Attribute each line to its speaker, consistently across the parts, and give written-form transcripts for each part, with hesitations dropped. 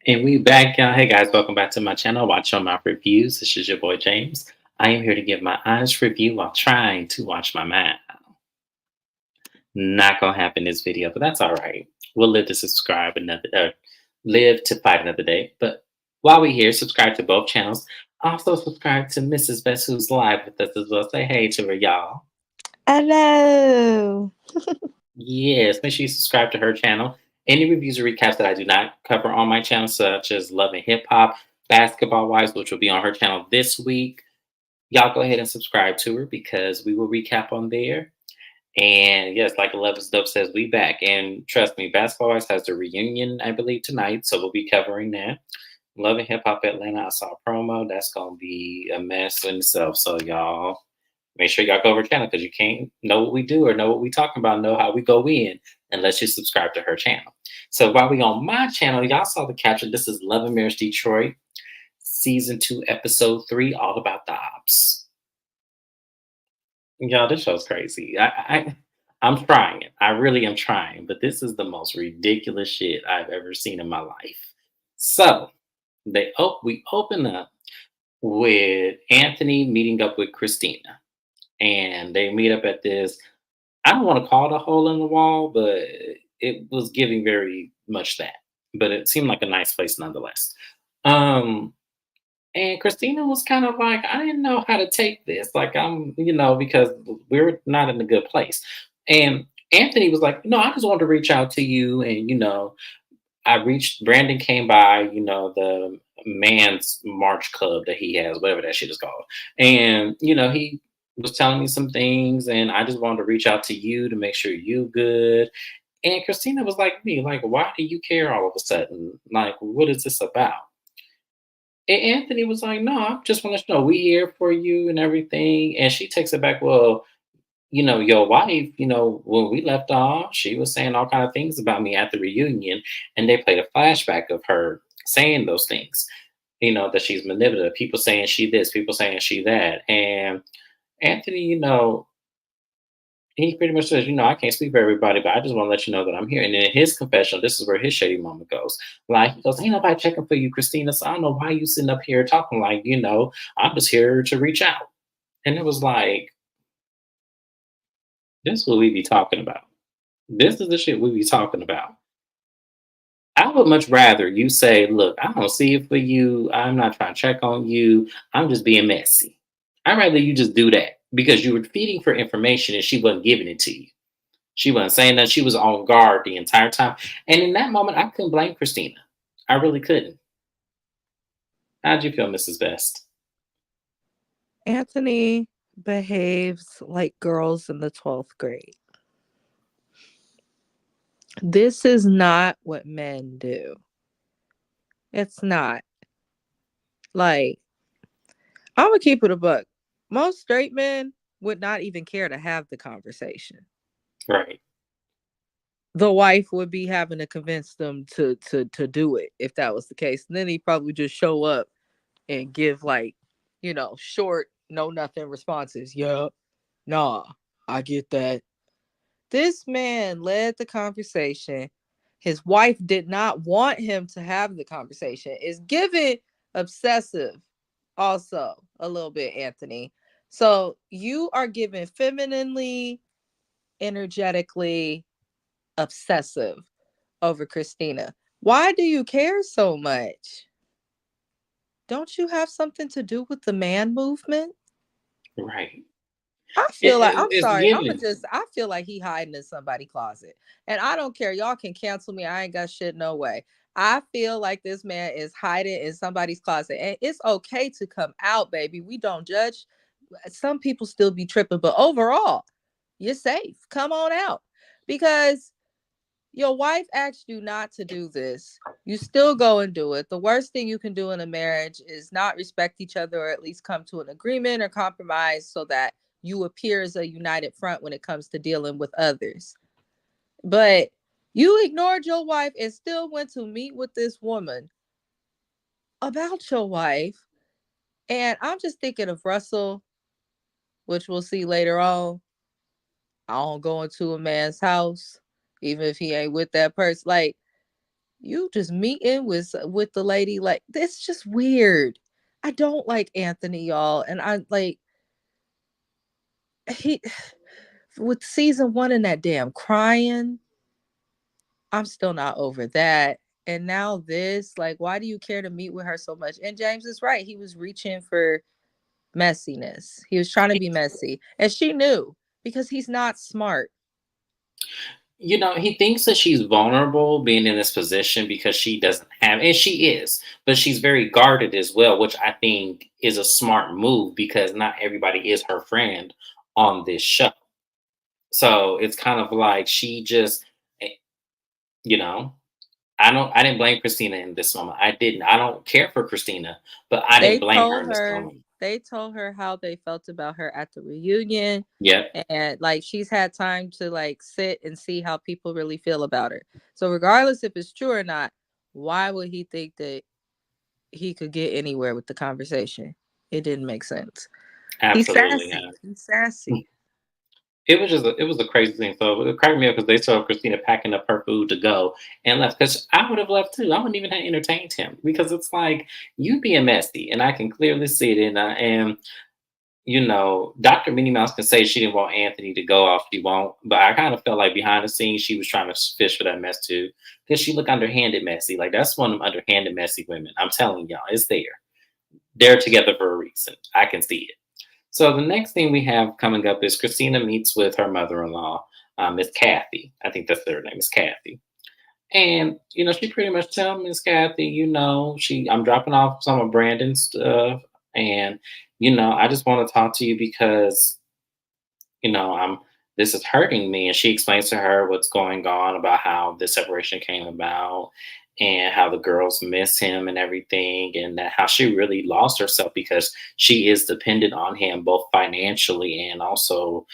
Speaker 1: And we back, y'all. Hey guys, welcome back to my channel. Watch on my reviews. This is your boy James. I am here to give my honest review while trying to watch my mouth. Not gonna happen in this video, but that's all right. We'll live to subscribe another, live to fight another day. But while we're here, subscribe to both channels. Also subscribe to Mrs. Best, who's live with us as well. Say hey to her, y'all.
Speaker 2: Hello.
Speaker 1: Yes, make sure you subscribe to her channel. Any reviews or recaps that I do not cover on my channel, such as Love and Hip Hop, Basketball Wives, which will be on her channel this week, y'all go ahead and subscribe to her because we will recap on there. And yes, like 11 Dope says, we back. And trust me, Basketball Wives has the reunion, I believe, tonight. So we'll be covering that. Love and Hip Hop Atlanta, I saw a promo. That's going to be a mess in itself. So y'all make sure y'all go over her channel because you can't know what we do or know what we talking about, know how we go in unless you subscribe to her channel. So while we on my channel, y'all saw the caption. This is Love and Marriage Detroit, season 2, episode 3, all about the ops. Y'all, this show's crazy. I'm trying it. I really am trying, but this is the most ridiculous shit I've ever seen in my life. So we open up with Anthony meeting up with Christina, and they meet up at this. I don't want to call it a hole in the wall, but it was giving very much that. But it seemed like a nice place nonetheless. Um, and Christina was kind of like, I didn't know how to take this. Like, because we're not in a good place. And Anthony was like, no, I just wanted to reach out to you. And, Brandon came by, the man's March club that he has, whatever that shit is called. And, he was telling me some things, and I just wanted to reach out to you to make sure you good. And Christina was like me, like, why do you care all of a sudden? Like, what is this about? And Anthony was like, no, I just want to know we here for you and everything. And she takes it back, well, your wife, when we left off, she was saying all kind of things about me at the reunion, and they played a flashback of her saying those things, that she's manipulative. People saying she this, people saying she that. And Anthony, he pretty much says, I can't speak for everybody, but I just want to let you know that I'm here. And in his confession, this is where his shady moment goes. Like, he goes, ain't nobody checking for you, Christina. So I don't know why you sitting up here talking like, I'm just here to reach out. And it was like, this is what we be talking about. This is the shit we be talking about. I would much rather you say, look, I don't see it for you. I'm not trying to check on you. I'm just being messy. I'd rather you just do that because you were feeding for information and she wasn't giving it to you. She wasn't saying that. She was on guard the entire time. And in that moment, I couldn't blame Christina. I really couldn't. How'd you feel, Mrs. Best?
Speaker 2: Anthony behaves like girls in the 12th grade. This is not what men do. It's not. Like, I'm going to keep it a buck. Most straight men would not even care to have the conversation.
Speaker 1: Right.
Speaker 2: The wife would be having to convince them to do it if that was the case. And then he'd probably just show up and give short, no nothing responses. Yup. Nah, I get that. This man led the conversation. His wife did not want him to have the conversation. It's given obsessive also a little bit, Anthony. So you are given femininely, energetically obsessive over Christina. Why do you care so much? Don't you have something to do with the man movement?
Speaker 1: Right.
Speaker 2: I feel like I'm
Speaker 1: It's
Speaker 2: sorry.
Speaker 1: given.
Speaker 2: I feel like he hiding in somebody's closet. And I don't care. Y'all can cancel me. I ain't got shit no way. I feel like this man is hiding in somebody's closet. And it's okay to come out, baby. We don't judge. Some people still be tripping, but overall, you're safe. Come on out. Because your wife asked you not to do this. You still go and do it. The worst thing you can do in a marriage is not respect each other or at least come to an agreement or compromise so that you appear as a united front when it comes to dealing with others. But you ignored your wife and still went to meet with this woman about your wife. And I'm just thinking of Russell, which we'll see later on. I don't go into a man's house, even if he ain't with that person. Like, You just meeting with the lady, like, it's just weird. I don't like Anthony, y'all, and I like he with season one and that damn crying. I'm still not over that. And now this, like, why do you care to meet with her so much? And James is right. He was reaching for messiness. He was trying to be messy. And she knew because he's not smart.
Speaker 1: He thinks that she's vulnerable being in this position because she doesn't have, and she is, but she's very guarded as well, which I think is a smart move because not everybody is her friend on this show. So it's kind of like she just, eh, you know, I didn't blame Christina in this moment. I didn't. I don't care for Christina, but I didn't
Speaker 2: They
Speaker 1: blame her
Speaker 2: told
Speaker 1: in this
Speaker 2: her
Speaker 1: moment.
Speaker 2: they told her how they felt about her at the reunion,
Speaker 1: Yep,
Speaker 2: and like she's had time to like sit and see how people really feel about her. So regardless if it's true or not, why would he think that he could get anywhere with the conversation? It didn't make sense. He's
Speaker 1: absolutely.
Speaker 2: sassy.
Speaker 1: Yeah.
Speaker 2: He's sassy.
Speaker 1: It was a crazy thing. So it cracked me up because they saw Christina packing up her food to go and left. Because I would have left too. I wouldn't even have entertained him because it's like you being messy, and I can clearly see it. And Dr. Minnie Mouse can say she didn't want Anthony to go off. She won't. But I kind of felt like behind the scenes she was trying to fish for that mess too, because she looked underhanded messy. Like that's one of them underhanded messy women. I'm telling y'all, it's there. They're together for a reason. I can see it. So the next thing we have coming up is Christina meets with her mother-in-law, Miss Kathy. I think that's her name is Kathy. And she pretty much tell Miss Kathy, I'm dropping off some of Brandon's stuff, and I just want to talk to you because I'm this is hurting me. And she explains to her what's going on about how the separation came about and how the girls miss him and everything, and that how she really lost herself because she is dependent on him both financially and also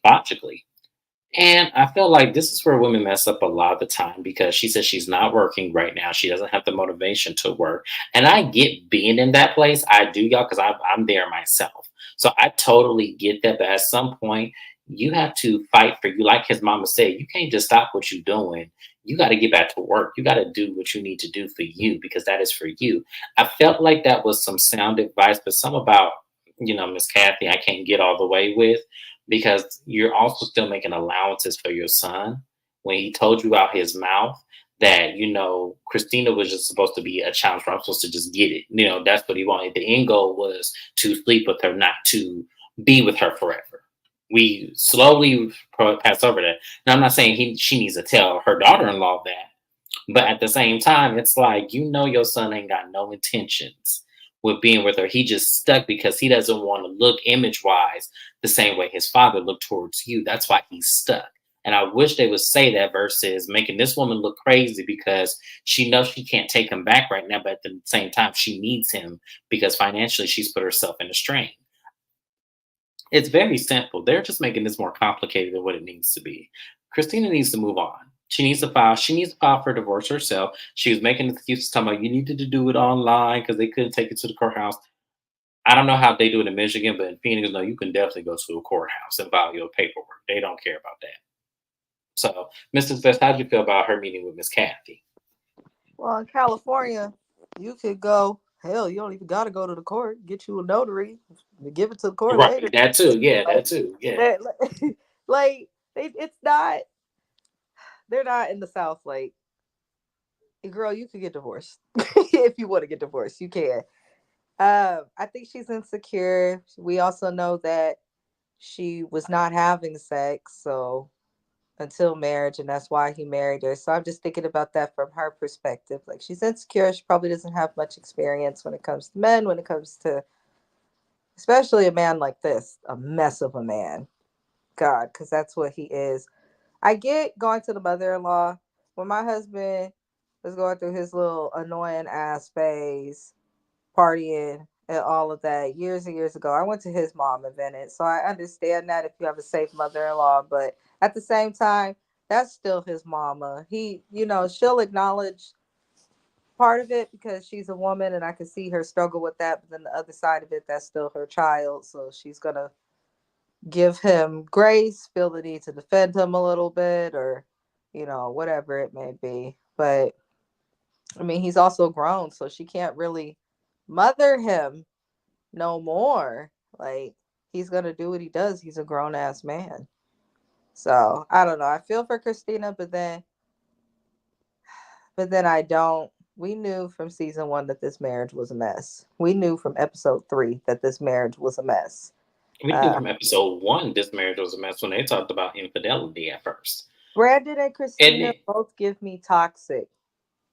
Speaker 1: logically. And I feel like this is where women mess up a lot of the time because she says she's not working right now. She doesn't have the motivation to work. And I get being in that place. I do, y'all, because I'm there myself. So I totally get that. But at some point, you have to fight for you. Like his mama said, you can't just stop what you're doing. You got to get back to work. You got to do what you need to do for you because that is for you. I felt like that was some sound advice, but some about, Miss Kathy, I can't get all the way with because you're also still making allowances for your son when he told you out his mouth that Christina was just supposed to be a challenge for I'm supposed to just get it. That's what he wanted. The end goal was to sleep with her, not to be with her forever. We slowly pass over that. Now I'm not saying she needs to tell her daughter-in-law that, but at the same time, it's like, your son ain't got no intentions with being with her. He just stuck because he doesn't want to look image wise the same way his father looked towards you. That's why he's stuck. And I wish they would say that versus making this woman look crazy because she knows she can't take him back right now, but at the same time, she needs him because financially she's put herself in a strain. It's very simple. They're just making this more complicated than what it needs to be. Christina needs to move on. She needs to file for divorce herself. She was making excuses talking about you needed to do it online because they couldn't take it to the courthouse. I don't know how they do it in Michigan, but in Phoenix, no, you can definitely go to a courthouse and file your paperwork. They don't care about that. So, Mrs. Vest, how did you feel about her meeting with Miss Kathy?
Speaker 2: Well, in California, you could go. Hell, you don't even got to go to the court. Get you a notary, give it to the court later.
Speaker 1: Right, that too. Yeah,
Speaker 2: Like,
Speaker 1: that too. Yeah.
Speaker 2: that, like it's not. They're not in the South. Like, girl, you could get divorced if you want to get divorced. You can. I think she's insecure. We also know that she was not having sex, so until marriage, and that's why he married her. So I'm just thinking about that from her perspective. Like she's insecure. She probably doesn't have much experience when it comes to men, when it comes to especially a man like this, a mess of a man. God, because that's what he is. I get going to the mother-in-law when my husband was going through his little annoying ass phase, partying and all of that years and years ago. I went to his mom and Bennett, so I understand that if you have a safe mother-in-law, but at the same time, that's still his mama. She'll acknowledge part of it because she's a woman and I can see her struggle with that, but then the other side of it, that's still her child, so she's gonna give him grace, feel the need to defend him a little bit, or whatever it may be. But I mean, he's also grown, so she can't really mother him no more. Like, he's gonna do what he does. He's a grown ass man. So I don't know. I feel for Christina, but then I don't. We knew from season one that this marriage was a mess. We knew from episode three that this marriage was a mess.
Speaker 1: We knew
Speaker 2: Uh,
Speaker 1: from episode one this marriage was a mess when they talked about infidelity at first.
Speaker 2: Brandon and
Speaker 1: And
Speaker 2: Christina both give me toxic.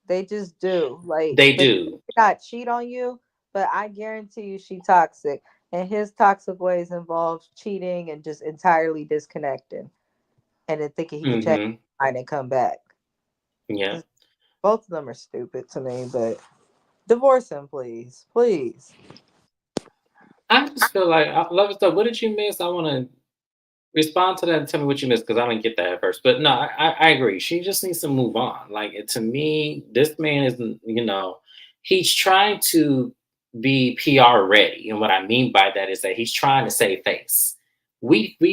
Speaker 2: They just do. Like,
Speaker 1: they
Speaker 2: but
Speaker 1: do.
Speaker 2: not cheat on you, but I guarantee you she toxic. And his toxic ways involve cheating and just entirely disconnecting and then thinking he could change
Speaker 1: Hmm.
Speaker 2: his mind and come back.
Speaker 1: Yeah.
Speaker 2: Both of them are stupid to me, but divorce him, please. Please.
Speaker 1: I just feel like, love and stuff. What did you miss? I want to respond to that and tell me what you missed because I didn't get that at first. But no, I agree. She just needs to move on. Like to me, this man isn't. He's trying to be PR ready, and what I mean by that is that he's trying to save face.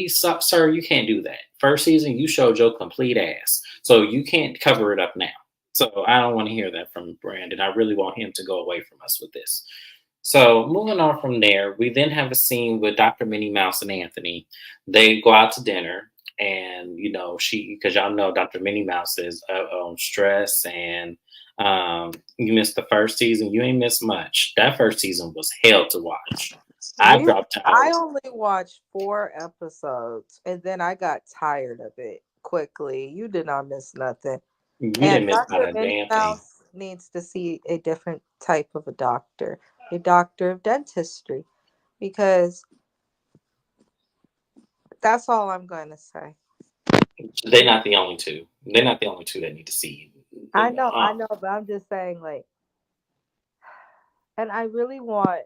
Speaker 1: Sir, you can't do that. First season, you showed your complete ass, so you can't cover it up now. So I don't want to hear that from Brandon. I really want him to go away from us with this. So moving on from there, we then have a scene with Dr. Minnie Mouse and Anthony. They go out to dinner, and she, because y'all know Dr. Minnie Mouse is on stress, and you missed the first season. You ain't missed much. That first season was hell to watch. I
Speaker 2: We
Speaker 1: dropped
Speaker 2: I
Speaker 1: out.
Speaker 2: only watched 4 episodes and then I got tired of it quickly. You did not miss nothing.
Speaker 1: You
Speaker 2: And
Speaker 1: didn't miss not
Speaker 2: Dr.
Speaker 1: a
Speaker 2: Minnie
Speaker 1: damn thing.
Speaker 2: Mouse needs to see a different type of a doctor of dentistry, because that's all I'm going to say.
Speaker 1: They're not the only two. They're not the only two that need to see you.
Speaker 2: I know, but I'm just saying, like, and I really want.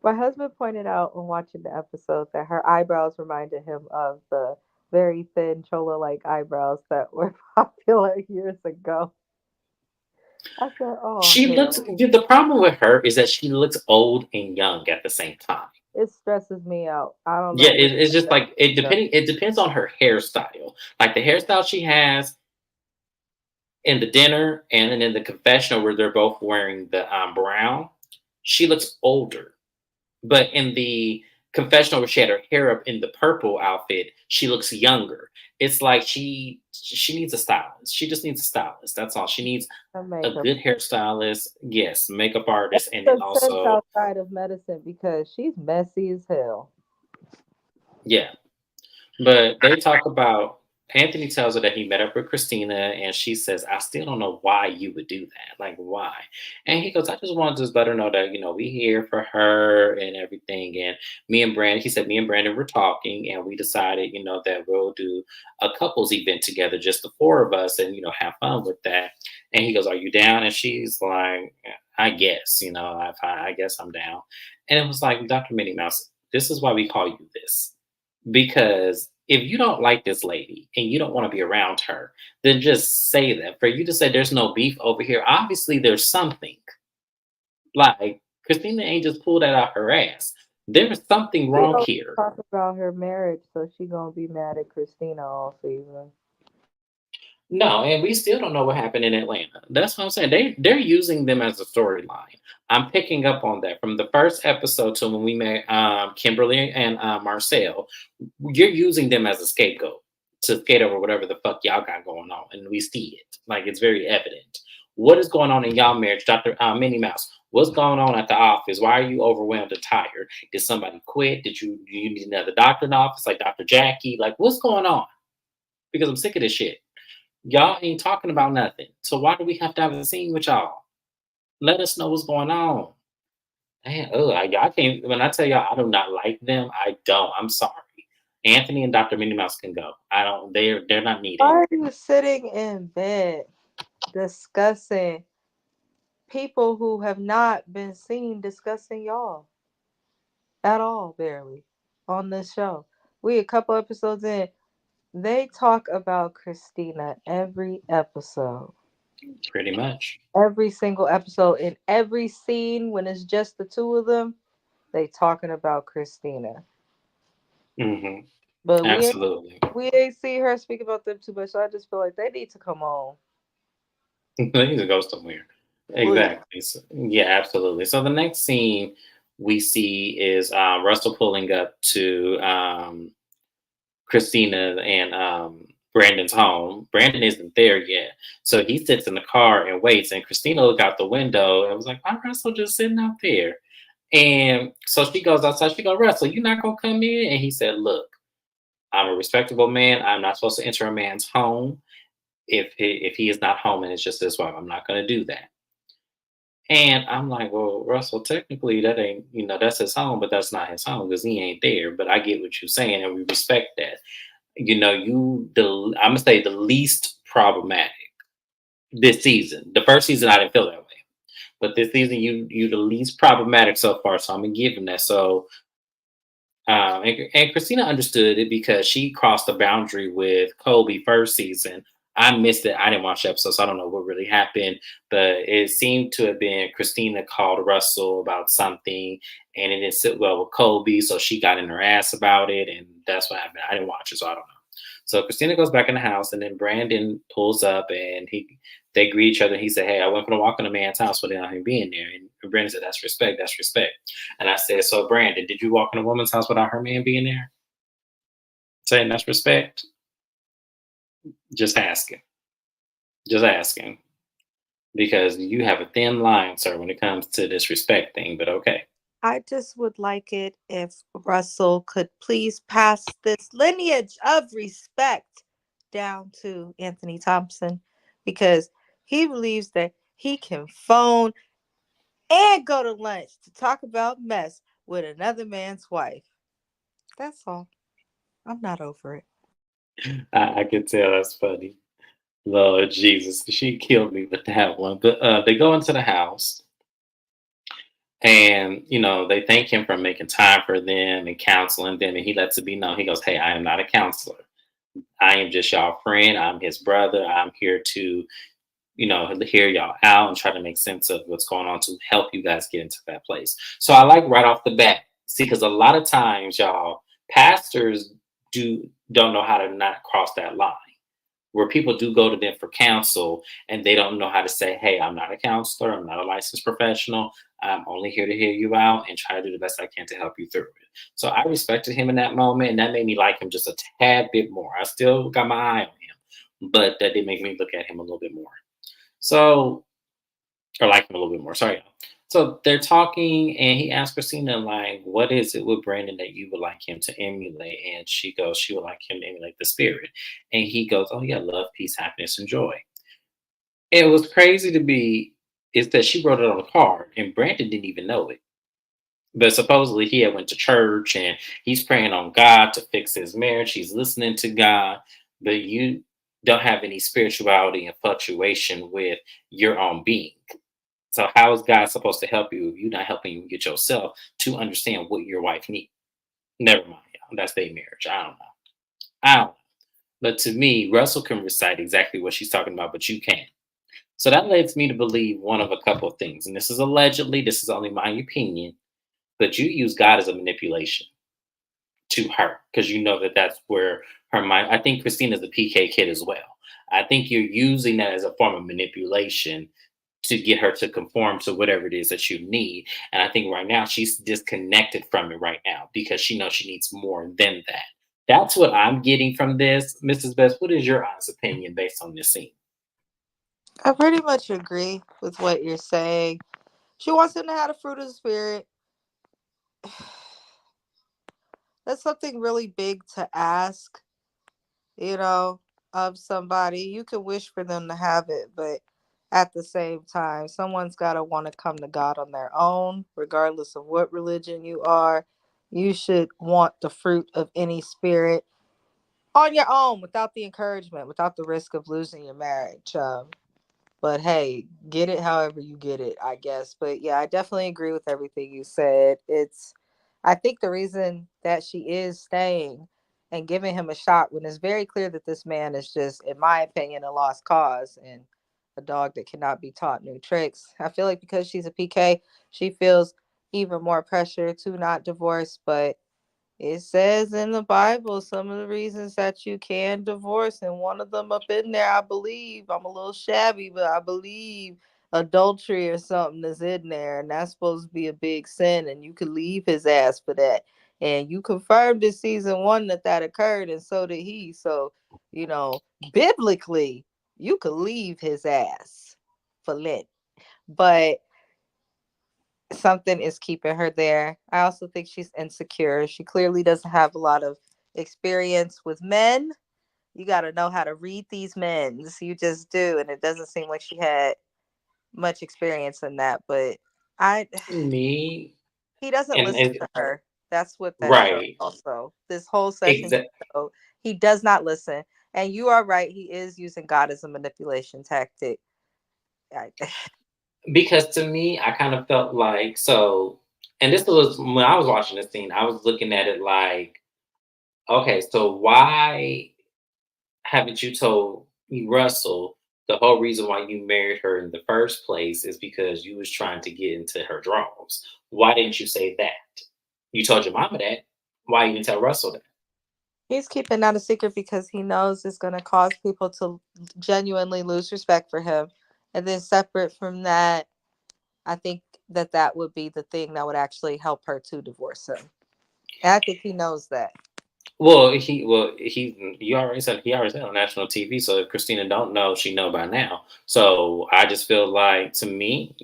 Speaker 2: My husband pointed out when watching the episode that her eyebrows reminded him of the very thin chola like eyebrows that were popular years ago. I said, oh,
Speaker 1: She looks.
Speaker 2: hell.
Speaker 1: The problem with her is that she looks old and young at the same time.
Speaker 2: It stresses me out. I don't
Speaker 1: Yeah,
Speaker 2: know which
Speaker 1: it's just
Speaker 2: one
Speaker 1: like it depends on her hairstyle. Like the hairstyle she has in the dinner and then in the confessional where they're both wearing the brown, she looks older. But in the confessional where she had her hair up in the purple outfit, she looks younger. It's like she needs a stylist. She just needs a stylist. That's all. She needs
Speaker 2: to
Speaker 1: a
Speaker 2: make her.
Speaker 1: good hairstylist, yes, makeup artist, and then
Speaker 2: The sense
Speaker 1: also
Speaker 2: outside of medicine because she's messy as hell.
Speaker 1: yeah. But they talk about Anthony tells her that he met up with Christina, and she says, "I still don't know why you would do that. Like, why?" And he goes, "I just wanted to just let her know that we here for her and everything." And he said, me and Brandon were talking, and we decided, that we'll do a couples event together, just the four of us, and have fun with that. And he goes, "Are you down?" And she's like, "I guess, I guess I'm down." And it was like, Dr. Minnie Mouse, this is why we call you this, because if you don't like this lady and you don't want to be around her, then just say that. For you to say there's no beef over here, obviously there's something. Like Christina ain't just pulled that out her ass. There's something
Speaker 2: She
Speaker 1: wrong
Speaker 2: don't
Speaker 1: here.
Speaker 2: talk about her marriage, so she gonna be mad at Christina all season.
Speaker 1: No, and we still don't know what happened in Atlanta. That's what I'm saying. They're using them as a storyline. I'm picking up on that from the first episode to when we met Kimberly and Marcel. You're using them as a scapegoat to skate over whatever the fuck y'all got going on, and we see it. Like it's very evident. What is going on in y'all marriage, Doctor Minnie Mouse? What's going on at the office? Why are you overwhelmed and tired? Did somebody quit? Do you need another doctor in the office, like Dr. Jackie? Like what's going on? Because I'm sick of this shit. Y'all ain't talking about nothing. So why do we have to have a scene with y'all? Let us know what's going on. Man, y'all can't. When I tell y'all I do not like them, I don't. I'm sorry. Anthony and Dr. Minnie Mouse can go. I don't. They're not needed.
Speaker 2: Why are you sitting in bed discussing people who have not been seen discussing y'all at all, barely, on this show? We a couple episodes in. They talk about Christina every episode.
Speaker 1: Pretty much.
Speaker 2: Every single episode, in every scene when it's just the two of them, they talking about Christina.
Speaker 1: Hmm.
Speaker 2: But we ain't
Speaker 1: Absolutely.
Speaker 2: we ain't see her speak about them too much. So I just feel like they need to come on.
Speaker 1: He needs to go somewhere.
Speaker 2: Please.
Speaker 1: Exactly. So, yeah, absolutely. So the next scene we see is Russell pulling up to Christina and Brandon's home. Brandon isn't there yet. So he sits in the car and waits. And Christina looked out the window and was like, why Russell just sitting out there? And so she goes outside. She goes, Russell, you not going to come in? And he said, look, I'm a respectable man. I'm not supposed to enter a man's home if he is not home and it's just his wife. I'm not going to do that. And I'm like, well, Russell, technically that ain't, that's his home, but that's not his home because he ain't there. But I get what you're saying, and we respect that. I'm gonna say the least problematic this season. The first season I didn't feel that way, but this season you the least problematic so far. So I'm gonna give him that. So and Christina understood it because she crossed the boundary with Kobe first season. I missed it. I didn't watch the episode, so I don't know what really happened. But it seemed to have been Christina called Russell about something, and it didn't sit well with Kobe, so she got in her ass about it, and that's what happened. I didn't watch it, so I don't know. So Christina goes back in the house, and then Brandon pulls up, and they greet each other. He said, "Hey, I went for a walk in a man's house without him being there." And Brandon said, "That's respect. That's respect." And I said, "So Brandon, did you walk in a woman's house without her man being there?" Saying that's respect. Just asking. Just asking. Because you have a thin line, sir, when it comes to this respect thing, but okay.
Speaker 2: I just would like it if Russell could please pass this lineage of respect down to Anthony Thompson because he believes that he can phone and go to lunch to talk about mess with another man's wife. That's all. I'm not over it.
Speaker 1: I can tell that's funny. Lord Jesus, she killed me with that one. But they go into the house and, they thank him for making time for them and counseling them. And he lets it be known. He goes, hey, I am not a counselor. I am just y'all friend. I'm his brother. I'm here to hear y'all out and try to make sense of what's going on to help you guys get into that place. So I like right off the bat, see, because a lot of times, y'all, pastors don't know how to not cross that line. Where people do go to them for counsel and they don't know how to say, hey, I'm not a counselor, I'm not a licensed professional. I'm only here to hear you out and try to do the best I can to help you through it. So I respected him in that moment, and that made me like him just a tad bit more. I still got my eye on him, but that did make me look at him a little bit more. So, or like him a little bit more. Sorry. So they're talking, and he asks Christina, like, what is it with Brandon that you would like him to emulate? And she goes, she would like him to emulate the spirit. And he goes, oh, yeah, love, peace, happiness, and joy. It was crazy to be, is that she wrote it on a card, and Brandon didn't even know it. But supposedly he had went to church and he's praying on God to fix his marriage. He's listening to God, but you don't have any spirituality and fluctuation with your own being. So how is God supposed to help you if you're not helping you get yourself to understand what your wife needs? Never mind, y'all. That's their marriage. I don't know. I don't know. But to me, Russell can recite exactly what she's talking about, but you can't. So that leads me to believe one of a couple of things. And this is allegedly, this is only my opinion, but you use God as a manipulation to her because you know that that's where her mind. I think Christina's a PK kid as well. I think you're using that as a form of manipulation to get her to conform to whatever it is that you need. And I think right now she's disconnected from it right now because she knows she needs more than that. That's what I'm getting from this. Mrs. Best, what is your honest opinion based on this scene?
Speaker 2: I pretty much agree with what you're saying. She wants him to have the fruit of the spirit. That's something really big to ask, you know, of somebody. You can wish for them to have it, but at the same time, someone's got to want to come to God on their own, regardless of what religion you are. You should want the fruit of any spirit on your own without the encouragement, without the risk of losing your marriage. But hey, get it however you get it, I guess. But yeah, I definitely agree with everything you said. I think the reason that she is staying and giving him a shot when it's very clear that this man is just, in my opinion, a lost cause and a dog that cannot be taught new tricks. I feel like because she's a PK, she feels even more pressure to not divorce. But It says in the Bible some of the reasons that you can divorce, and one of them up in there, I believe, I'm a little shabby, but I believe adultery or something is in there, and that's supposed to be a big sin, and you could leave his ass for that. And you confirmed in season one that that occurred, and so did he. So, you know, biblically, you could leave his ass for Lent. But something is keeping her there. I also think she's insecure. She clearly doesn't have a lot of experience with men. You got to know how to read these men. You just do. And it doesn't seem like she had much experience in that. But I,
Speaker 1: Me
Speaker 2: he doesn't listen
Speaker 1: and
Speaker 2: to her. That's what that shows
Speaker 1: right.
Speaker 2: also. This whole session,
Speaker 1: Exactly.
Speaker 2: show, he does not listen. And you are right. He is using God as a manipulation tactic. I,
Speaker 1: Because to me, I kind of felt like so, and this was when I was watching the scene, I was looking at it like, okay, so why haven't you told Russell the whole reason why you married her in the first place is because you was trying to get into her drawers? Why didn't you say that? You told your mama that. Why you didn't tell Russell that?
Speaker 2: He's keeping that a secret because he knows it's going to cause people to genuinely lose respect for him. And then, separate from that, I think that that would be the thing that would actually help her to divorce him. And I think he knows that.
Speaker 1: You already said he already said on national TV. So if Christina don't know, she know by now. So I just feel like to me,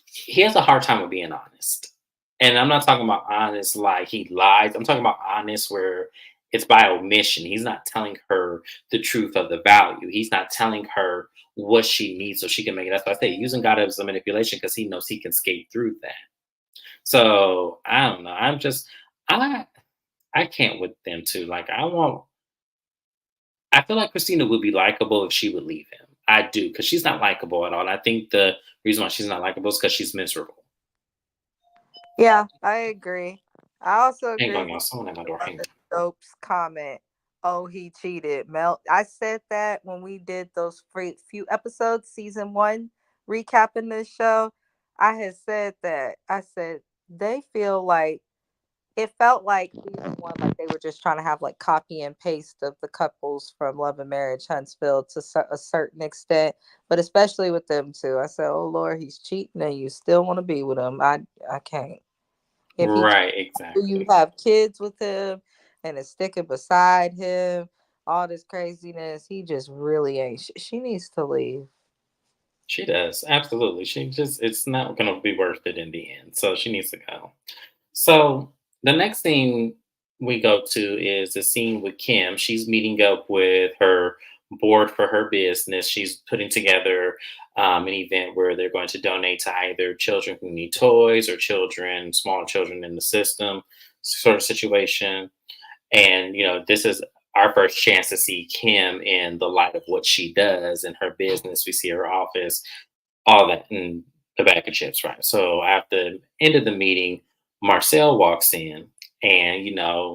Speaker 1: he has a hard time with being honest. And I'm not talking about honest like he lies. I'm talking about honest where it's by omission. He's not telling her the truth of the value. He's not telling her what she needs so she can make it. That's why I say using God as a manipulation because he knows he can skate through that. So I don't know. I I can't with them too. Like I feel like Christina would be likable if she would leave him. I do, because she's not likable at all. And I think the reason why she's not likable is because she's miserable.
Speaker 2: Yeah, I agree. I also
Speaker 1: Hang
Speaker 2: agree
Speaker 1: on,
Speaker 2: with
Speaker 1: y'all. Someone at my
Speaker 2: you
Speaker 1: door.
Speaker 2: on
Speaker 1: Hang
Speaker 2: the
Speaker 1: on.
Speaker 2: Stokes comment. Oh, he cheated. Mel, I said that when we did those few episodes, season one, recapping this show. I had said that. I said they feel like it felt like season one, like they were just trying to have like copy and paste of the couples from Love and Marriage Huntsville to a certain extent, but especially with them two. I said, "Oh Lord, he's cheating, and you still want to be with him." I can't. If he
Speaker 1: Right,
Speaker 2: you
Speaker 1: exactly.
Speaker 2: have kids with him and is sticking beside him, all this craziness, he just really ain't. She needs to leave.
Speaker 1: She does. Absolutely. It's not going to be worth it in the end. So she needs to go. So the next scene we go to is the scene with Kim. She's meeting up with her board for her business. She's putting together an event where they're going to donate to either children who need toys or children, small children in the system sort of situation. And, this is our first chance to see Kim in the light of what she does in her business. We see her office, all that in the bag of chips, right? So at the end of the meeting, Marcel walks in and,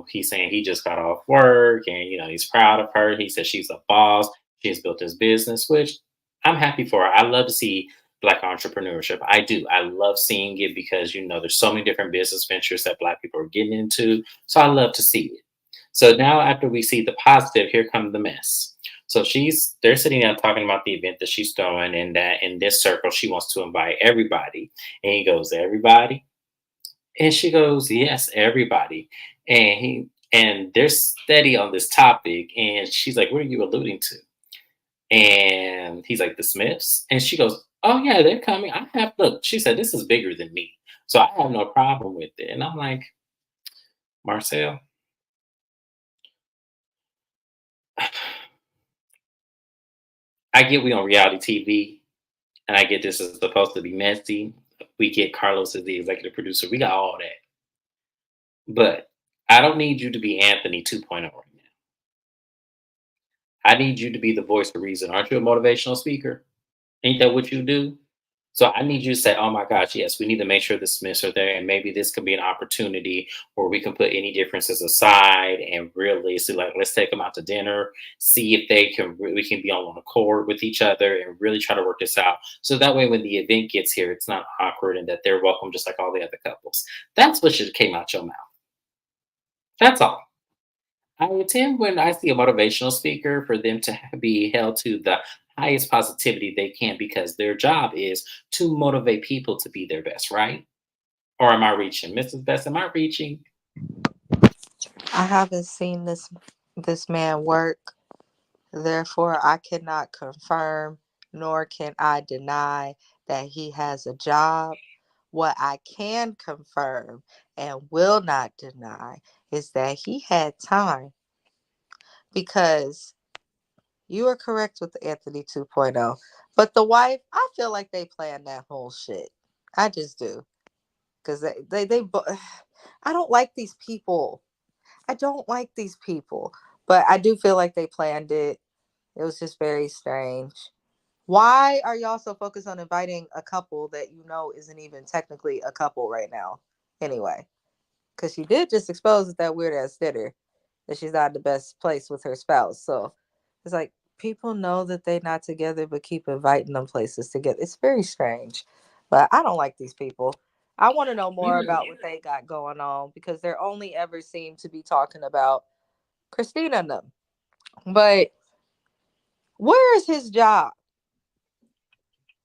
Speaker 1: he's saying he just got off work and, he's proud of her. He says she's a boss. She's built his business, which I'm happy for her. I love to see Black entrepreneurship. I do. I love seeing it because, there's so many different business ventures that Black people are getting into. So I love to see it. So now after we see the positive, here comes the mess. So they're sitting down talking about the event that she's throwing, and that in this circle she wants to invite everybody. And he goes, "Everybody?" And she goes, "Yes, everybody." And they're steady on this topic, and she's like, "What are you alluding to?" And he's like, "The Smiths." And she goes, "Oh yeah, they're coming. I have look." She said, "This is bigger than me, so I have no problem with it." And I'm like, Marcel, I get we on reality TV, and I get this is supposed to be messy. We get Carlos as the executive producer. We got all that. But I don't need you to be Anthony 2.0 right now. I need you to be the voice of reason. Aren't you a motivational speaker? Ain't that what you do? So I need you to say, "Oh my gosh, yes, we need to make sure the Smiths are there, and maybe this could be an opportunity where we can put any differences aside and really see, like, let's take them out to dinner, see if we can be on one accord with each other, and really try to work this out. So that way, when the event gets here, it's not awkward, and that they're welcome just like all the other couples." That's what should have came out your mouth. That's all. I attend when I see a motivational speaker for them to be held to the highest positivity they can because their job is to motivate people to be their best, right? Or am I reaching? Mrs. Best, am I reaching?
Speaker 2: I haven't seen this man work, therefore I cannot confirm nor can I deny that he has a job. What I can confirm and will not deny is that he had time, because you are correct with Anthony 2.0. But the wife, I feel like they planned that whole shit. I just do. Because I don't like these people. I don't like these people. But I do feel like they planned it. It was just very strange. Why are y'all so focused on inviting a couple that you know isn't even technically a couple right now? Anyway, because she did just expose that weird ass dinner that she's not in the best place with her spouse. So it's like people know that they're not together, but keep inviting them places together. It's very strange, but I don't like these people. I want to know more
Speaker 1: Mm,
Speaker 2: about what they got going on because they're only ever seem to be talking about Christina and them. But where is his job?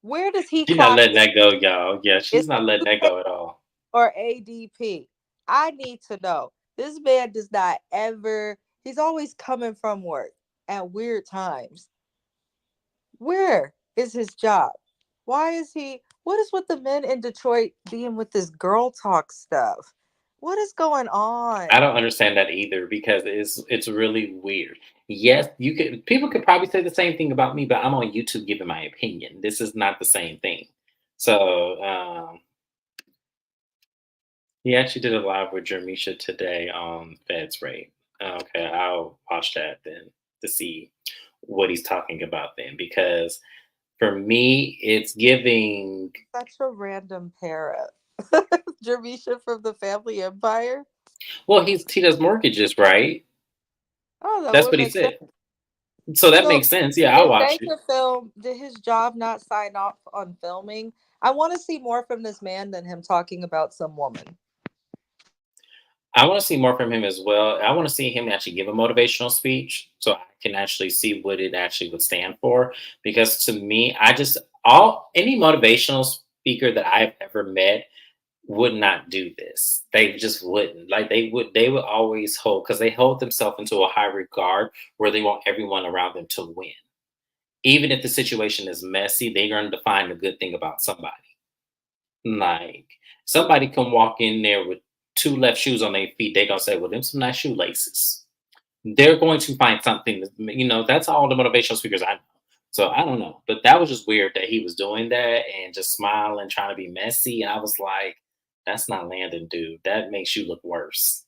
Speaker 2: Where does he
Speaker 1: she's not
Speaker 2: clock
Speaker 1: letting
Speaker 2: in?
Speaker 1: that go, y'all. Yeah,
Speaker 2: Is
Speaker 1: she's
Speaker 2: he
Speaker 1: not letting that
Speaker 2: lieutenant
Speaker 1: go at all.
Speaker 2: or ADP? I need to know. This man does not ever, he's always coming from work at weird times. Where is his job? Why is he, what is with the men in Detroit being with this girl talk stuff? What is going
Speaker 1: I
Speaker 2: on?
Speaker 1: don't understand that either because it's really weird. Yes, you could people could probably say the same thing about me, but I'm on YouTube giving my opinion. This is not the same thing. So he actually did a live with Jermisha today on Fed's rate. Okay, I'll watch that then to see what he's talking about then because for me it's giving.
Speaker 2: Such a random pair up. Jermisha from the Family Empire.
Speaker 1: Well, he does mortgages, right?
Speaker 2: Oh, that
Speaker 1: That's
Speaker 2: would
Speaker 1: what he
Speaker 2: make sense.
Speaker 1: said. So that
Speaker 2: So
Speaker 1: makes sense. Yeah, I'll
Speaker 2: if they
Speaker 1: watch it.
Speaker 2: could film, did his job not sign off on filming? I want to see more from this man than him talking about some woman.
Speaker 1: I want to see more from him as well. I want to see him actually give a motivational speech so I can actually see what it actually would stand for. Because to me, I just all any motivational speaker that I've ever met would not do this. They just wouldn't. Like they would always hold because they hold themselves into a high regard where they want everyone around them to win. Even if the situation is messy, they're going to find a good thing about somebody. Like somebody can walk in there with two left shoes on their feet, they gonna say, "Well, them some nice shoelaces." They're going to find something. That's all the motivational speakers I know. So I don't know, but that was just weird that he was doing that and just smiling, trying to be messy, and I was like, "That's not landing, dude. That makes you look worse."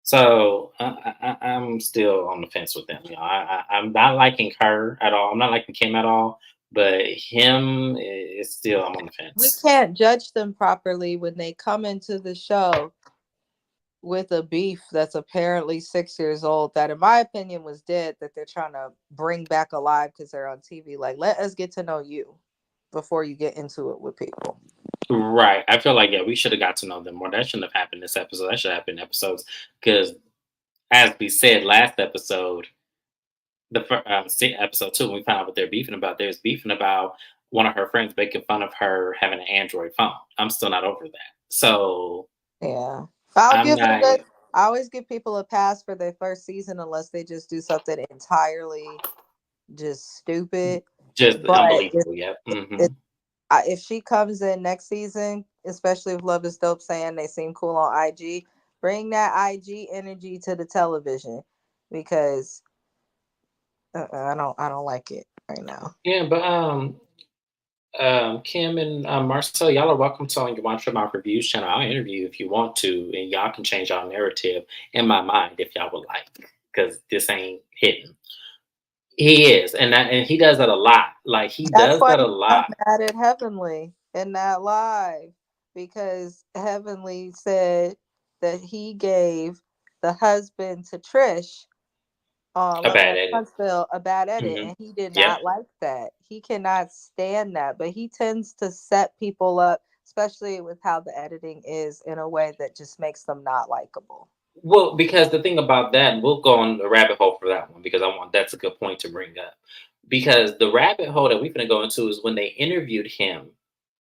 Speaker 1: So I'm still on the fence with them. I'm not liking her at all. I'm not liking Kim at all, but him is still. I'm on the
Speaker 2: We
Speaker 1: fence.
Speaker 2: can't judge them properly when they come into the show with a beef that's apparently 6 years old, that in my opinion was dead, that they're trying to bring back alive because they're on TV. Like, let us get to know you before you get into it with people.
Speaker 1: Right. I feel like yeah, we should have got to know them more. That shouldn't have happened this episode. That should have happened episodes because, as we said last episode, episode two, when we found out what they're beefing about. There's beefing about one of her friends making fun of her having an Android phone. I'm still not over that. So
Speaker 2: Yeah. I'll
Speaker 1: I'm
Speaker 2: give them
Speaker 1: not
Speaker 2: that. I always give people a pass for their first season unless they just do something entirely just stupid.
Speaker 1: just
Speaker 2: But
Speaker 1: unbelievable. Yep.
Speaker 2: if, if she comes in next season, especially if Love is Dope saying they seem cool on IG, bring that IG energy to the television, because I don't like it right now.
Speaker 1: Yeah, but Kim and Marcel, y'all are welcome to on your Watch Your Mouth Reviews channel. I'll interview you if you want to, and y'all can change our narrative in my mind if y'all would like, because this ain't hitting. He is, and he does that a lot. Like he
Speaker 2: That's
Speaker 1: does
Speaker 2: why
Speaker 1: that a
Speaker 2: he got
Speaker 1: lot.
Speaker 2: mad at Heavenly in that live, because Heavenly said that he gave the husband to Trish on
Speaker 1: A
Speaker 2: Loving
Speaker 1: bad
Speaker 2: in
Speaker 1: edit.
Speaker 2: Huntsville a bad edit,
Speaker 1: Hmm.
Speaker 2: and he did
Speaker 1: Yep.
Speaker 2: not like that. He cannot stand that, but he tends to set people up, especially with how the editing is, in a way that just makes them not likable.
Speaker 1: Well, because the thing about that, and we'll go on the rabbit hole for that one because I want that's a good point to bring up. Because the rabbit hole that we're going to go into is when they interviewed him.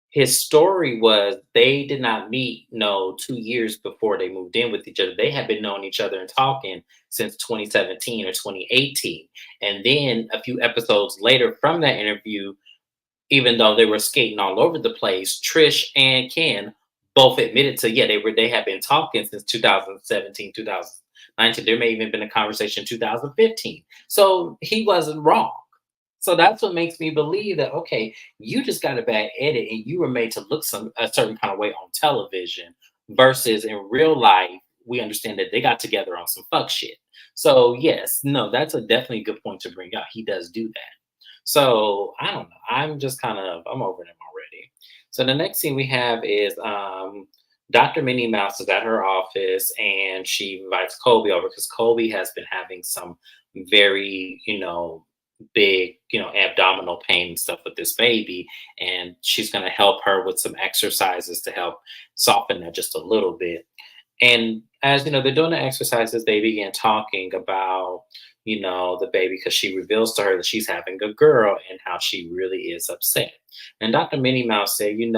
Speaker 1: His story was they did not meet no 2 years before they moved in with each other. They had been knowing each other and talking since 2017 or 2018. And then a few episodes later from that interview, even though they were skating all over the place, Trish and Ken both admitted to, yeah, they had been talking since 2017, 2019. There may even been a conversation in 2015. So he wasn't wrong. So that's what makes me believe that okay, you just got a bad edit and you were made to look some a certain kind of way on television versus in real life, we understand that they got together on some fuck shit. So yes, no, that's a definitely good point to bring up. He does do that. So I don't know. I'm just kind of I'm over them already. So the next scene we have is Dr. Minnie Mouse is at her office and she invites Colby over because Colby has been having some very, big, abdominal pain and stuff with this baby. And she's going to help her with some exercises to help soften that just a little bit. And as they're doing the exercises, they begin talking about, the baby because she reveals to her that she's having a girl and how she really is upset. And Dr. Minnie Mouse said, you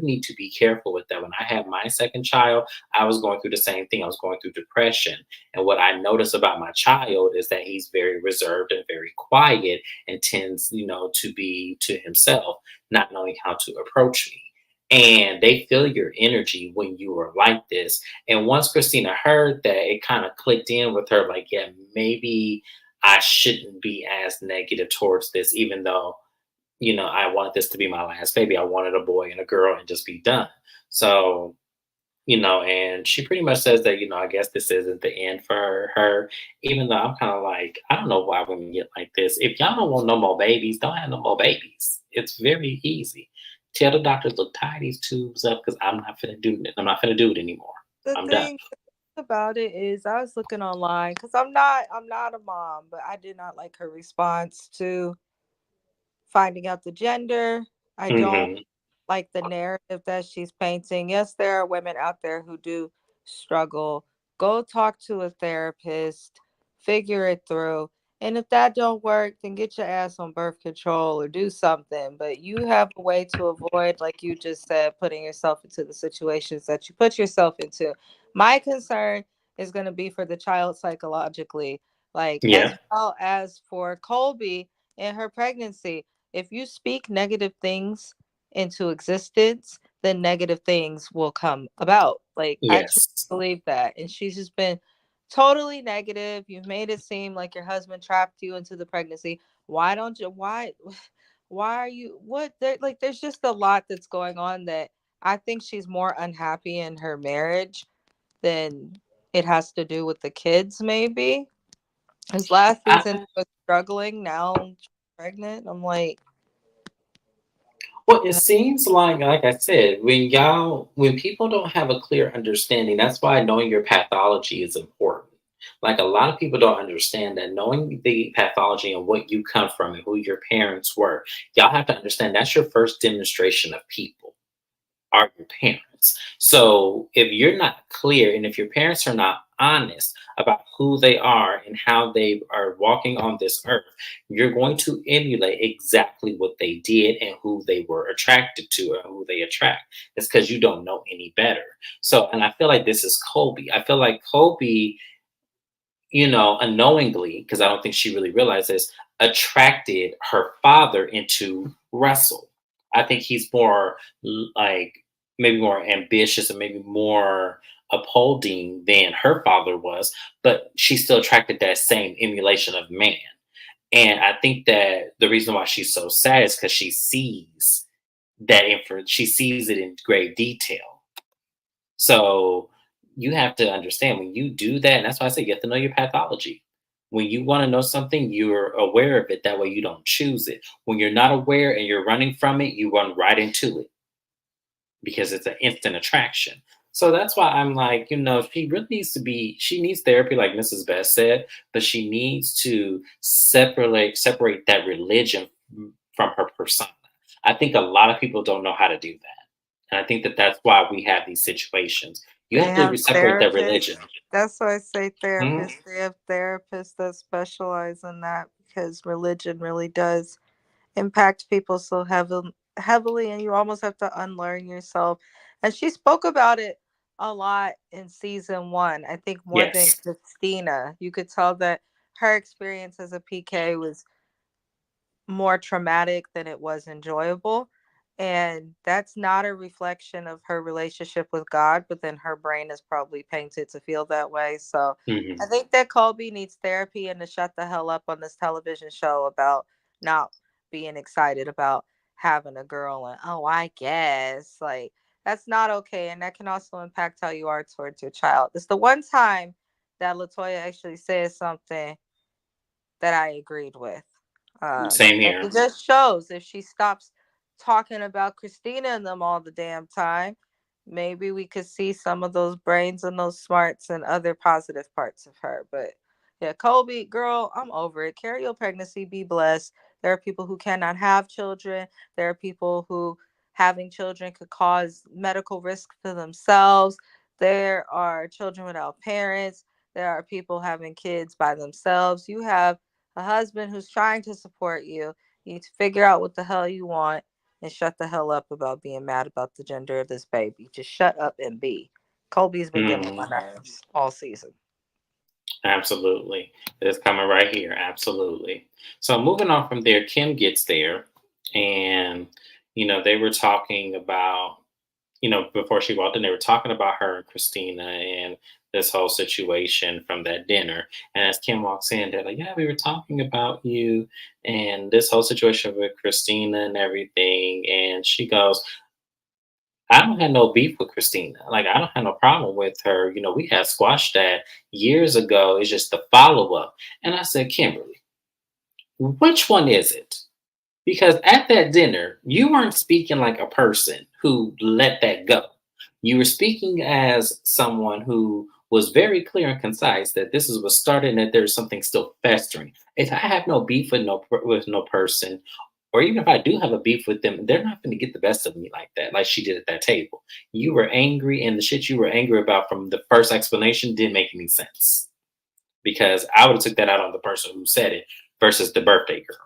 Speaker 1: need to be careful with that. When I had my second child, I was going through the same thing. I was going through depression. And what I noticed about my child is that he's very reserved and very quiet and tends, to be to himself, not knowing how to approach me. And they feel your energy when you are like this. And once Christina heard that, it kind of clicked in with her like, yeah, maybe I shouldn't be as negative towards this, even though, I wanted this to be my last baby. I wanted a boy and a girl and just be done. So, and she pretty much says that, I guess this isn't the end for her, even though I'm kind of like, I don't know why women get like this. If y'all don't want no more babies, don't have no more babies. It's very easy. Tell the doctors, look, tie these tubes up because I'm not finna do it. I'm not finna do it anymore.
Speaker 2: The
Speaker 1: I'm done.
Speaker 2: thing about it is I was looking online because I'm not a mom, but I did not like her response to finding out the gender. I don't
Speaker 1: Hmm.
Speaker 2: like the narrative that she's painting. Yes, there are women out there who do struggle. Go talk to a therapist, figure it through. And if that don't work, then get your ass on birth control or do something. But you have a way to avoid, like you just said, putting yourself into the situations that you put yourself into. My concern is going to be for the child psychologically, like as
Speaker 1: Yeah.
Speaker 2: well as for Colby and her pregnancy. If you speak negative things into existence, then negative things will come about. Like I truly
Speaker 1: Yes.
Speaker 2: believe that. And she's just been totally negative. You've made it seem like your husband trapped you into the pregnancy. Why don't you why are you what there like there's just a lot that's going on that I think she's more unhappy in her marriage than it has to do with the kids maybe. His last season
Speaker 1: I,
Speaker 2: was struggling, now she's pregnant. I'm like,
Speaker 1: well, it seems like I said, when people don't have a clear understanding, that's why knowing your pathology is important. Like a lot of people don't understand that knowing the pathology and what you come from and who your parents were, y'all have to understand that's your first demonstration of people are your parents. So if you're not clear and if your parents are not honest about who they are and how they are walking on this earth, you're going to emulate exactly what they did and who they were attracted to and who they attract. It's because you don't know any better. So, and I feel like this is Colby. I feel like Colby, unknowingly, because I don't think she really realized this, attracted her father into Russell. I think he's more like maybe more ambitious and maybe more upholding than her father was, but she still attracted that same emulation of man. And I think that the reason why she's so sad is because she sees she sees it in great detail. So you have to understand when you do that, and that's why I say you have to know your pathology. When you want to know something, you're aware of it. That way you don't choose it. When you're not aware and you're running from it, you run right into it because it's an instant attraction. So that's why I'm like, she really needs to she needs therapy, like Mrs. Best said, but she needs to separate that religion from her persona. I think a lot of people don't know how to do that. And I think that that's why we have these situations. You
Speaker 2: They
Speaker 1: have to
Speaker 2: have
Speaker 1: separate the religion.
Speaker 2: therapists. That's why I say
Speaker 1: Mhm.
Speaker 2: therapists. They have therapists that specialize in that because religion really does impact people so heavily, and you almost have to unlearn yourself. And she spoke about it a lot in season one. I think more than
Speaker 1: Yes.
Speaker 2: Christina. You could tell that her experience as a PK was more traumatic than it was enjoyable. And that's not a reflection of her relationship with God, but then her brain is probably painted to feel that way. So I
Speaker 1: Mhm.
Speaker 2: think that Colby needs therapy and to shut the hell up on this television show about not being excited about having a girl. And oh, I guess like that's not okay. And that can also impact how you are towards your child. It's the one time that Latoya actually says something that I agreed with.
Speaker 1: Same
Speaker 2: And
Speaker 1: here.
Speaker 2: it just shows if she stops talking about Christina and them all the damn time, maybe we could see some of those brains and those smarts and other positive parts of her. But yeah, Colby, girl, I'm over it. Carry your pregnancy, be blessed. There are people who cannot have children. There are people who having children could cause medical risk to themselves. There are children without parents. There are people having kids by themselves. You have a husband who's trying to support you. You need to figure out what the hell you want and shut the hell up about being mad about the gender of this baby. Just shut up and be. Colby's been getting on my
Speaker 1: Mhm.
Speaker 2: nerves all season.
Speaker 1: Absolutely. It's coming right here. Absolutely. So moving on from there, Kim gets there and they were talking about, before she walked in, they were talking about her and Christina and this whole situation from that dinner. And as Kim walks in, they're like, yeah, we were talking about you and this whole situation with Christina and everything. And she goes, I don't have no beef with Christina. Like, I don't have no problem with her. We had squashed that years ago. It's just the follow up. And I said, Kimberly, which one is it? Because at that dinner, you weren't speaking like a person who let that go. You were speaking as someone who was very clear and concise that this is what started and that there's something still festering. If I have no beef with no person, or even if I do have a beef with them, they're not going to get the best of me like that, like she did at that table. You were angry, and the shit you were angry about from the first explanation didn't make any sense because I would have took that out on the person who said it versus the birthday girl.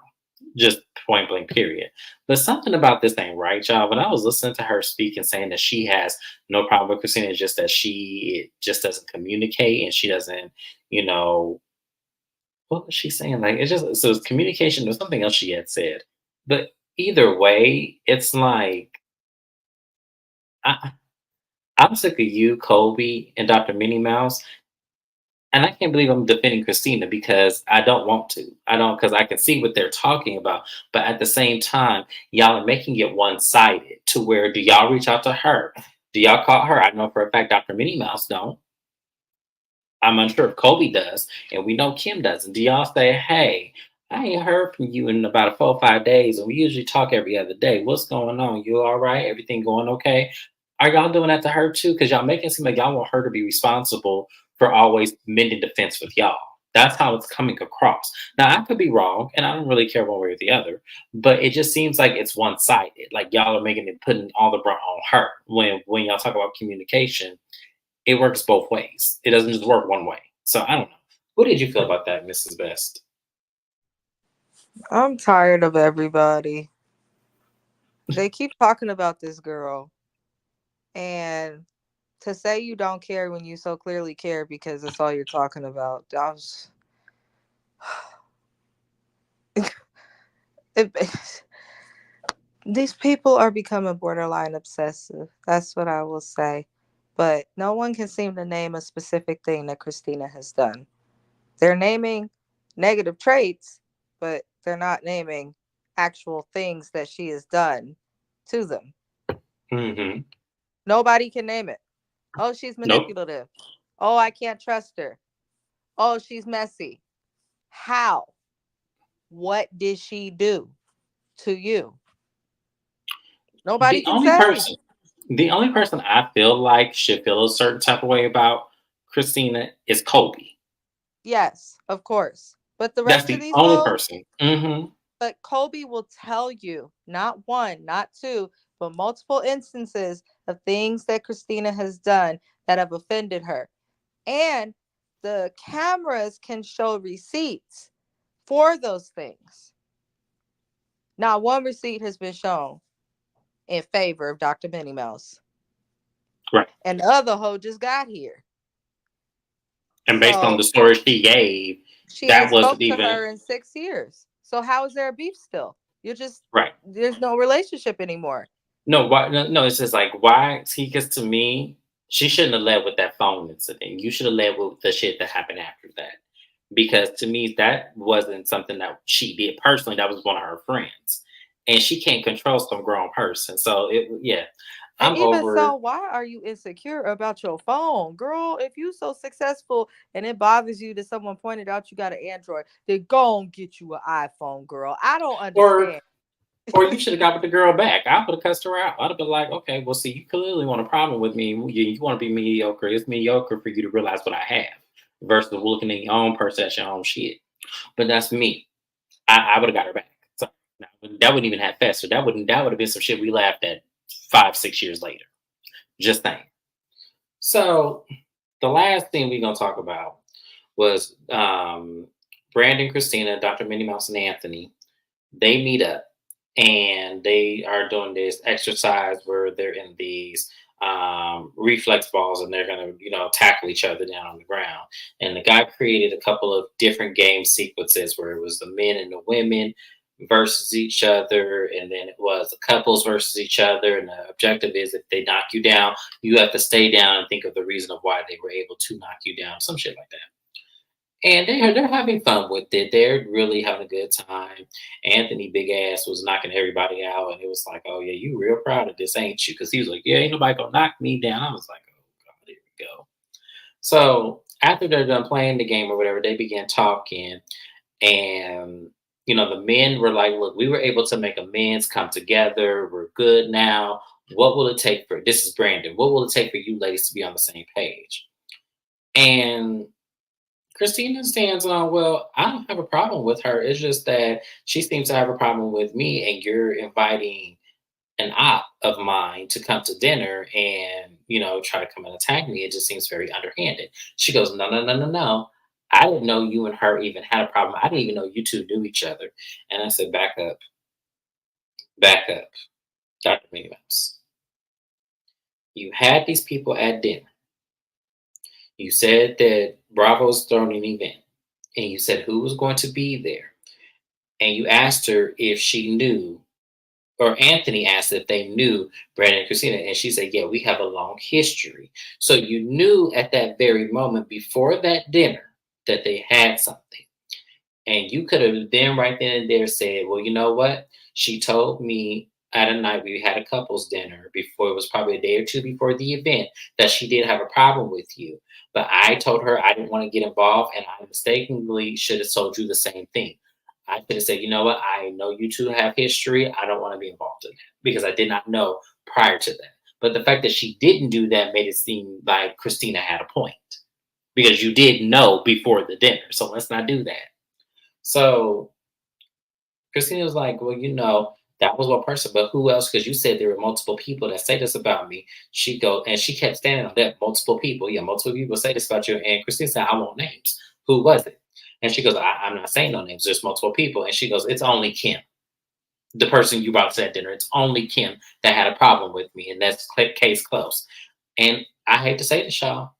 Speaker 1: Just point blank, period. But something about this ain't right, y'all. When I was listening to her speak and saying that she has no problem with Christina, it's just that she just doesn't communicate and she doesn't, you know, what was she saying? Like it's just so it's communication. There's something else she had said, but either way, it's like I, I'm sick of you, Kobe, and Dr. Minnie Mouse. And I can't believe I'm defending Christina because I don't want to. I don't because I can see what they're talking about. But at the same time, y'all are making it one sided to where do y'all reach out to her? Do y'all call her? I know for a fact Dr. Minnie Mouse don't. I'm unsure if Kobe does, and we know Kim doesn't. Do y'all say, hey, I ain't heard from you in about 4 or 5 days, and we usually talk every other day. What's going on? You all right? Everything going okay? Are y'all doing that to her too? Because y'all making it seem like y'all want her to be responsible for always mending the fence with y'all. That's how it's coming across. Now, I could be wrong, and I don't really care one way or the other, but it just seems like it's one sided. Like y'all are making it putting all the brunt on her. When y'all talk about communication, it works both ways. It doesn't just work one way. So I don't know. What did you feel about that, Mrs. Best?
Speaker 2: I'm tired of everybody. They keep talking about this girl, and to say you don't care when you so clearly care because that's all you're talking about. It, these people are becoming borderline obsessive. That's what I will say. But no one can seem to name a specific thing that Christina has done. They're naming negative traits, but they're not naming actual things that she has done to them.
Speaker 1: Mm-hmm.
Speaker 2: Nobody can name it. Oh, she's
Speaker 1: Nope.
Speaker 2: manipulative. Oh, I can't trust her. Oh, she's messy. How? What did she do to you? Nobody
Speaker 1: The
Speaker 2: can
Speaker 1: only
Speaker 2: say.
Speaker 1: person, the only person I feel like should feel a certain type of way about Christina is Kobe.
Speaker 2: Yes, of course. But the
Speaker 1: That's
Speaker 2: rest of
Speaker 1: the
Speaker 2: these
Speaker 1: only
Speaker 2: hoes,
Speaker 1: person. Mm-hmm.
Speaker 2: but Kobe will tell you, not one, not two, but multiple instances of things that Christina has done that have offended her. And the cameras can show receipts for those things. Not one receipt has been shown in favor of Dr. Minnie Mouse.
Speaker 1: Right.
Speaker 2: And the other hoe just got here.
Speaker 1: And based on
Speaker 2: So
Speaker 1: the story she gave,
Speaker 2: she
Speaker 1: that
Speaker 2: ain't
Speaker 1: wasn't
Speaker 2: spoke to
Speaker 1: even
Speaker 2: her in 6 years. So how is there a beef still? You're just
Speaker 1: right.
Speaker 2: there's no relationship anymore.
Speaker 1: No, why? No, no, it's just like why? See, because to me, she shouldn't have led with that phone incident. You should have led with the shit that happened after that. Because to me, that wasn't something that she did personally. That was one of her friends, and she can't control some grown person. So yeah,
Speaker 2: And
Speaker 1: I'm
Speaker 2: even so,
Speaker 1: over.
Speaker 2: why are you insecure about your phone? Girl, if you so successful and it bothers you that someone pointed out you got an Android, then go and get you an iPhone, girl. I don't
Speaker 1: Or
Speaker 2: understand.
Speaker 1: or you should have got with the girl back. I would have cussed her out. I'd have been like, okay, well, see, you clearly want a problem with me. You want to be mediocre. It's mediocre for you to realize what I have versus looking at your own person as your own shit. But that's me. I would have got her back. So that wouldn't even have festered. That would have been some shit we laughed at 5, 6 years later. Just saying. So the last thing we're gonna talk about was Brandon, Christina, Dr. Minnie Mouse, and Anthony. They meet up and they are doing this exercise where they're in these reflex balls and they're gonna, tackle each other down on the ground. And the guy created a couple of different game sequences where it was the men and the women versus each other, and then it was the couples versus each other. And the objective is if they knock you down, you have to stay down and think of the reason of why they were able to knock you down, some shit like that. And they're having fun with it. They're really having a good time. Anthony Big Ass was knocking everybody out, and it was like, "Oh yeah, you real proud of this, ain't you?" Because he was like, "Yeah, ain't nobody gonna knock me down." I was like, "Oh God, here we go." So after they're done playing the game or whatever, they began talking, and the men were like, "Look, we were able to make amends, come together. We're good now. What will it take for this is Brandon? What will it take for you ladies to be on the same page?" And Christina stands on, well, I don't have a problem with her. It's just that she seems to have a problem with me, and you're inviting an op of mine to come to dinner and, try to come and attack me. It just seems very underhanded. She goes, no, no, no, no, no. I didn't know you and her even had a problem. I didn't even know you two knew each other. And I said, back up, Dr. Minnie Mouse. You had these people at dinner. You said that Bravo's throwing an event, and you said who was going to be there, and you asked her if she knew, or Anthony asked if they knew Brandon and Christina, and she said, "Yeah, we have a long history." So you knew at that very moment before that dinner that they had something. And you could have then right then and there said, well, you know what? She told me at a night we had a couples dinner before, it was probably a day or two before the event, that she did have a problem with you. But I told her I didn't want to get involved, and I mistakenly should have told you the same thing. I could have said, you know what? I know you two have history. I don't want to be involved in that because I did not know prior to that. But the fact that she didn't do that made it seem like Christina had a point because you did know before the dinner. So let's not do that. So Christina was like, well, that was one person, but who else? Because you said there were multiple people that say this about me. She go and she kept standing on that. Multiple people, yeah, multiple people say this about you. And Christina said, I want names. Who was it? And she goes, I'm not saying no names. There's multiple people. And she goes, it's only Kim, the person you brought to that dinner. It's only Kim that had a problem with me, and that's case closed. And I hate to say this, y'all.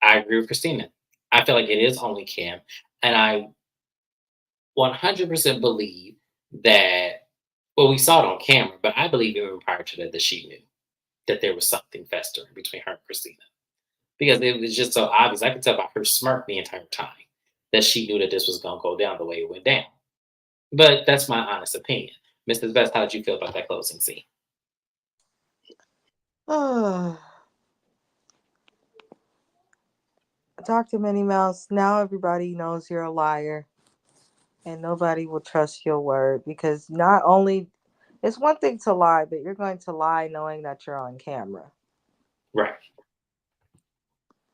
Speaker 1: I agree with Christina. I feel like it is only Kim, and I 100% believe that, well, we saw it on camera, but I believe even prior to that, that she knew that there was something festering between her and Christina because it was just so obvious. I could tell by her smirk the entire time that she knew that this was going to go down the way it went down. But that's my honest opinion. Mrs. Best, how did you feel about that closing scene?
Speaker 2: Dr. Minnie Mouse, now everybody knows you're a liar and nobody will trust your word because not only it's one thing to lie, but you're going to lie knowing that you're on camera.
Speaker 1: Right.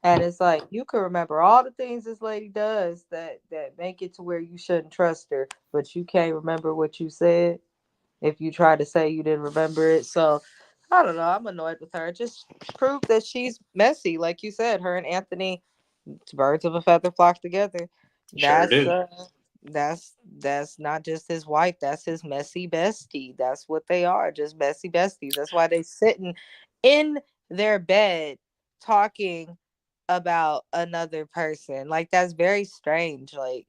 Speaker 2: And it's like you can remember all the things this lady does that make it to where you shouldn't trust her, but you can't remember what you said if you try to say you didn't remember it. So I don't know. I'm annoyed with her. Just prove that she's messy, like you said. Her and Anthony, it's birds of a feather flock together.
Speaker 1: Sure
Speaker 2: That's
Speaker 1: do.
Speaker 2: uh, that's not just his wife. That's his messy bestie. That's what they are. Just messy besties. That's why they sitting in their bed talking about another person. Like that's very strange. Like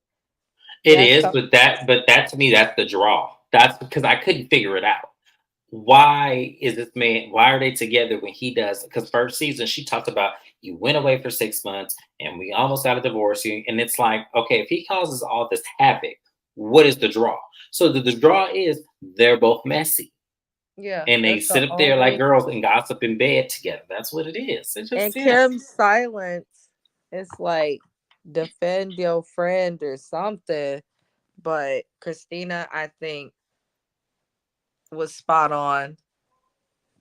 Speaker 1: It
Speaker 2: that's
Speaker 1: is,
Speaker 2: so.
Speaker 1: but that to me, that's the draw. That's because I couldn't figure it out. Why is this man? Why are they together when he does? Because first season she talked about you went away for 6 months and we almost got a divorce, and it's like, okay, if he causes all this havoc, what is the draw? So the draw is they're both messy
Speaker 2: Yeah,
Speaker 1: and they
Speaker 2: that's the
Speaker 1: sit up there like
Speaker 2: only.
Speaker 1: girls and gossip in bed together. That's what it is. It just
Speaker 2: And
Speaker 1: is.
Speaker 2: Kim's silence is like defend your friend or something. But Christina, I think, was spot on.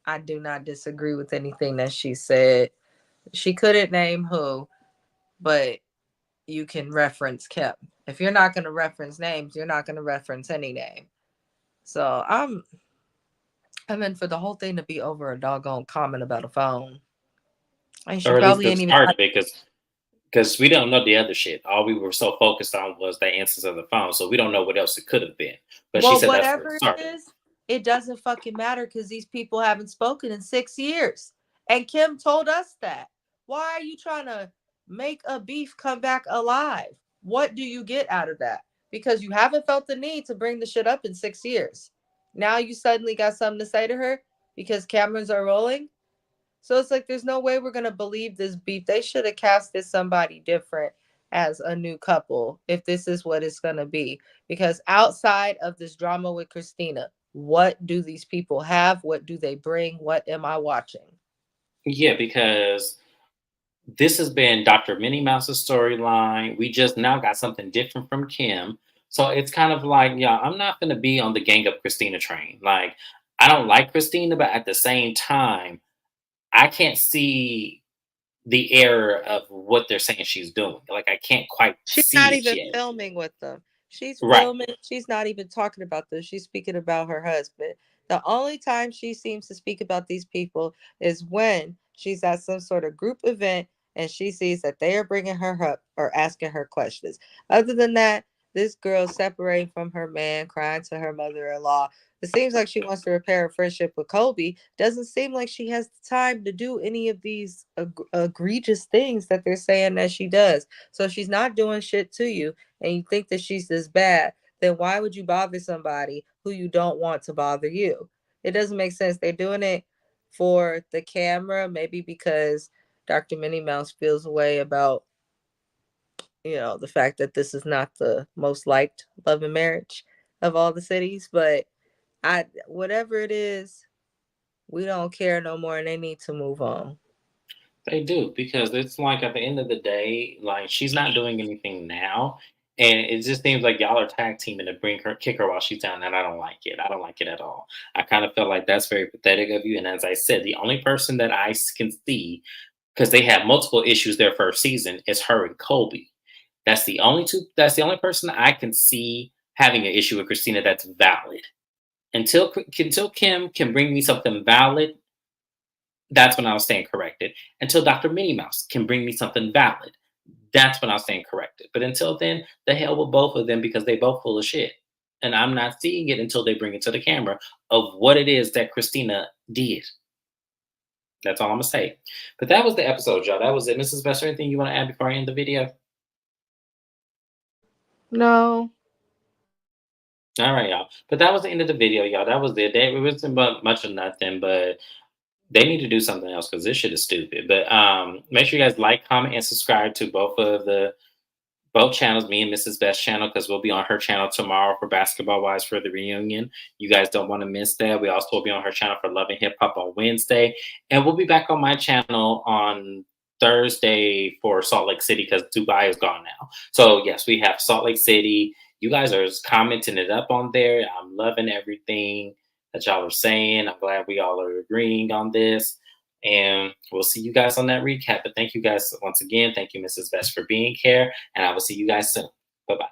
Speaker 2: I do not disagree with anything that she said. She couldn't name who, but you can reference Kim. If you're not going to reference names, you're not going to reference any name. So I'm in for the whole thing to be over a doggone comment about a phone. And she
Speaker 1: Or at least
Speaker 2: probably
Speaker 1: the
Speaker 2: ain't even.
Speaker 1: start of it, because we don't know the other shit. All we were so focused on was the answers of the phone, so we don't know what else it could have been. But she
Speaker 2: Well,
Speaker 1: said that's where it
Speaker 2: whatever it
Speaker 1: started.
Speaker 2: is, it doesn't fucking matter because these people haven't spoken in 6 years. And Kim told us that. Why are you trying to make a beef come back alive? What do you get out of that? Because you haven't felt the need to bring the shit up in 6 years. Now you suddenly got something to say to her because cameras are rolling. So it's like there's no way we're gonna believe this beef. They should have casted somebody different as a new couple if this is what it's gonna be. Because outside of this drama with Christina, what do these people have? What do they bring? What am I watching?
Speaker 1: Yeah, because this has been Dr. Minnie Mouse's storyline. We just now got something different from Kim. So it's kind of like, yeah, I'm not going to be on the gang up Christina train. Like, I don't like Christina, but at the same time, I can't see the error of what they're saying she's doing. Like, I can't quite
Speaker 2: She's not
Speaker 1: see it
Speaker 2: even
Speaker 1: yet.
Speaker 2: filming with them. She's
Speaker 1: Right.
Speaker 2: filming. She's not even talking about this. She's speaking about her husband. The only time she seems to speak about these people is when she's at some sort of group event and she sees that they are bringing her up or asking her questions. Other than that, this girl separating from her man, crying to her mother-in-law. It seems like she wants to repair a friendship with Kobe. Doesn't seem like she has the time to do any of these egregious things that they're saying that she does. So she's not doing shit to you, and you think that she's this bad, then why would you bother somebody who you don't want to bother you? It doesn't make sense. They're doing it for the camera, maybe because Dr. Minnie Mouse feels a way about, the fact that this is not the most liked love and marriage of all the cities. But whatever it is, we don't care no more, and they need to move on.
Speaker 1: They do, because it's like at the end of the day, like she's not doing anything now. And it just seems like y'all are tag teaming to bring her, kick her while she's down. And I don't like it. I don't like it at all. I kind of feel like that's very pathetic of you. And as I said, the only person that can see, because they had multiple issues their first season, is her and Colby. That's the only two. That's the only person I can see having an issue with Christina that's valid. Until Kim can bring me something valid, that's when I'll stand corrected. Until Dr. Minnie Mouse can bring me something valid, that's when I'll stand corrected. But until then, the hell with both of them, because they both full of shit. And I'm not seeing it until they bring it to the camera of what it is that Christina did. That's all I'm gonna say. But that was the episode, y'all. That was it. Mrs. Best, anything you want to add before I end the video?
Speaker 2: No.
Speaker 1: All right, y'all. But that was the end of the video, y'all. That was it. It wasn't much of nothing, but they need to do something else because this shit is stupid. But make sure you guys like, comment, and subscribe to both channels, me and Mrs. Best channel, because we'll be on her channel tomorrow for Basketball Wives for the reunion. You guys don't want to miss that. We also will be on her channel for Love and Hip Hop on Wednesday. And we'll be back on my channel on Thursday for Salt Lake City because Dubai is gone now. So, yes, we have Salt Lake City. You guys are commenting it up on there. I'm loving everything that y'all are saying. I'm glad we all are agreeing on this. And we'll see you guys on that recap. But thank you guys once again. Thank you, Mrs. Best, for being here. And I will see you guys soon. Bye bye.